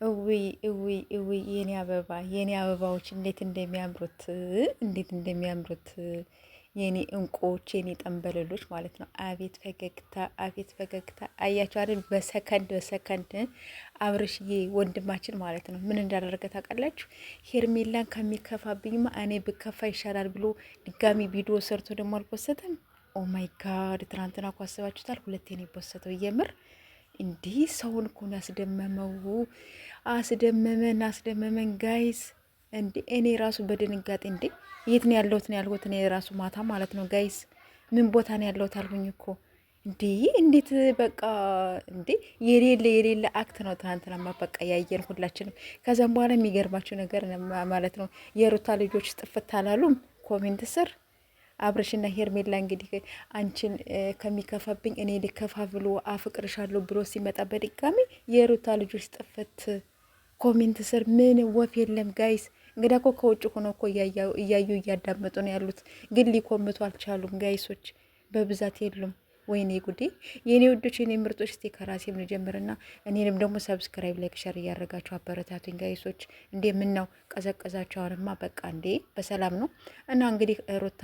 እውይ የኔ አበባዎች እንዴት እንደሚያምሩት የኔ እንቁዎች የኔ ጠንበለሎች ማለት ነው። አቤት ፈገግታ አያቸው አይደል? በሰከንድ አብርሽዬ ወንድማችን ማለት ነው ምን እንዳደረገ ታውቃላችሁ? ሄርሜላን ከሚከፋብኝማ እኔ ብከፋ ይሻላል ብሎ ድጋሚ ቪዲዮ ሰርቶ ደግሞ አልፖሰተም። ኦ ማይ ጋድ! ትናንትና እኮ አስባችሁታል? ሁለቴ ነው የፖሰተው የምር እንዲህ ሰውን እኮ ነው ያስደመመው። አስደመመን ጋይስ። እንዴ እኔ ራሱ በድንጋጤ እንዴ የት ነው ያለሁት ነው ያልኩት። እኔ ራሱ ማታ ማለት ነው ጋይስ ምን ቦታ ነው ያለሁት አልኩኝ እኮ እንዴ እንዴት በቃ እንዴ የሌለ አክት ነው ትናንትናማ በቃ ያየን ሁላችንም። ከዛም በኋላ የሚገርማቸው ነገር ማለት ነው የሩታ ልጆች ጥፍት አላሉም ኮሜንት ስር አብርሽና ሄርሜላ እንግዲህ አንቺን ከሚከፋብኝ እኔ ልከፋ ብሎ አፍቅርሻለሁ ብሎ ሲመጣ በድጋሚ የሩታ ልጆች ጥፍት ኮሜንት ስር ምን ወፍ የለም ጋይስ። እንግዲህ እኮ ከውጭ ሆኖ እኮ እያዩ እያዳመጡ ነው ያሉት፣ ግን ሊኮምቱ አልቻሉም ጋይሶች፣ በብዛት የሉም። ወይኔ ጉዴ! የኔ ውዶች የኔ ምርጦች፣ እስቲ ከራሴም ልጀምርና እኔንም ደግሞ ሰብስክራይብ ላይክ ሸር እያደረጋችሁ አበረታቱኝ ጋይሶች። እንዴ ምን ነው ቀዘቀዛችሁ? አሁንማ በቃ እንዴ በሰላም ነው። እና እንግዲህ ሩታ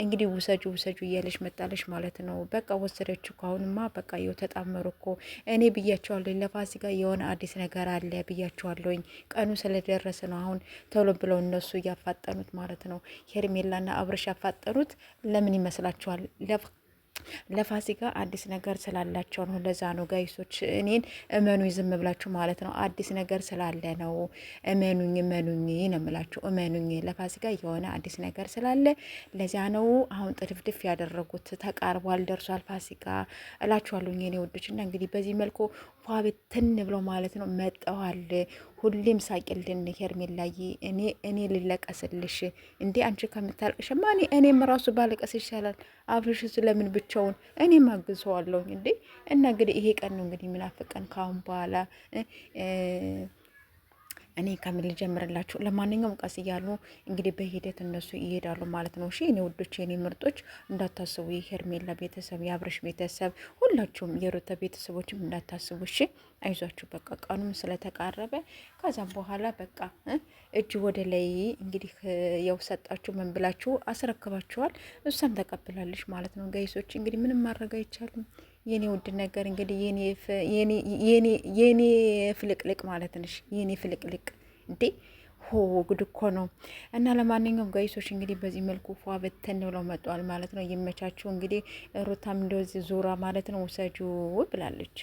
እንግዲህ ውሰጁ እያለች መጣለች ማለት ነው። በቃ ወሰደችው እኮ አሁንማ በቃ ይኸው ተጣመሩ እኮ። እኔ ብያቸዋለሁ ለፋሲካ የሆነ አዲስ ነገር አለ ብያቸዋለሁኝ። ቀኑ ስለደረሰ ነው አሁን ቶሎ ብለው እነሱ እያፋጠኑት ማለት ነው። ሄርሜላና አብርሽ ያፋጠኑት ለምን ይመስላችኋል? ለፋሲካ አዲስ ነገር ስላላቸው ነው። ለዛ ነው ጋይሶች፣ እኔን እመኑ ዝም ብላችሁ ማለት ነው። አዲስ ነገር ስላለ ነው። እመኑኝ ነው የምላችሁ። እመኑኝ ለፋሲካ የሆነ አዲስ ነገር ስላለ ለዚያ ነው አሁን ጥድፍድፍ ያደረጉት። ተቃርቧል፣ ደርሷል ፋሲካ እላችኋለሁ የኔ ወዶች። እና እንግዲህ በዚህ መልኩ ፏብትን ብለው ማለት ነው መጠዋል። ሁሌም ሳቂልን ሄርሜላዬ፣ እኔ ልለቀስልሽ እንዴ አንቺ ከምታልቅሽማ እኔም ራሱ ባለቀስ ይሻላል። አብርሽ ስለምን ብቻውን እኔም አግዘዋለሁ እንዴ። እና እንግዲህ ይሄ ቀን ነው እንግዲህ ምናፍቀን ካሁን በኋላ እኔ ከምን ልጀምርላችሁ? ለማንኛውም ቀስ እያሉ እንግዲህ በሂደት እነሱ ይሄዳሉ ማለት ነው። እሺ እኔ ውዶች፣ የኔ ምርጦች እንዳታስቡ፣ የሄርሜላ ቤተሰብ፣ የአብርሽ ቤተሰብ፣ ሁላችሁም የሩታ ቤተሰቦችም እንዳታስቡ። እሺ አይዟችሁ፣ በቃ ቀኑም ስለተቃረበ ከዛም በኋላ በቃ እጅ ወደ ላይ እንግዲህ ያው ሰጣችሁ ምን ብላችሁ አስረክባችኋል። እሷም ተቀብላለች ማለት ነው። ጋይሶች እንግዲህ ምንም ማድረግ አይቻልም። የኔ ውድ ነገር እንግዲህ የኔ ፍልቅልቅ ማለት ነሽ። የኔ ፍልቅልቅ እንዴ ሆ ጉድ እኮ ነው። እና ለማንኛውም ጋይሶች እንግዲህ በዚህ መልኩ ፏ በተን ብለው መጧል ማለት ነው። ይመቻችሁ። እንግዲህ ሩታም እንደዚህ ዙራ ማለት ነው ውሰጁ ብላለች።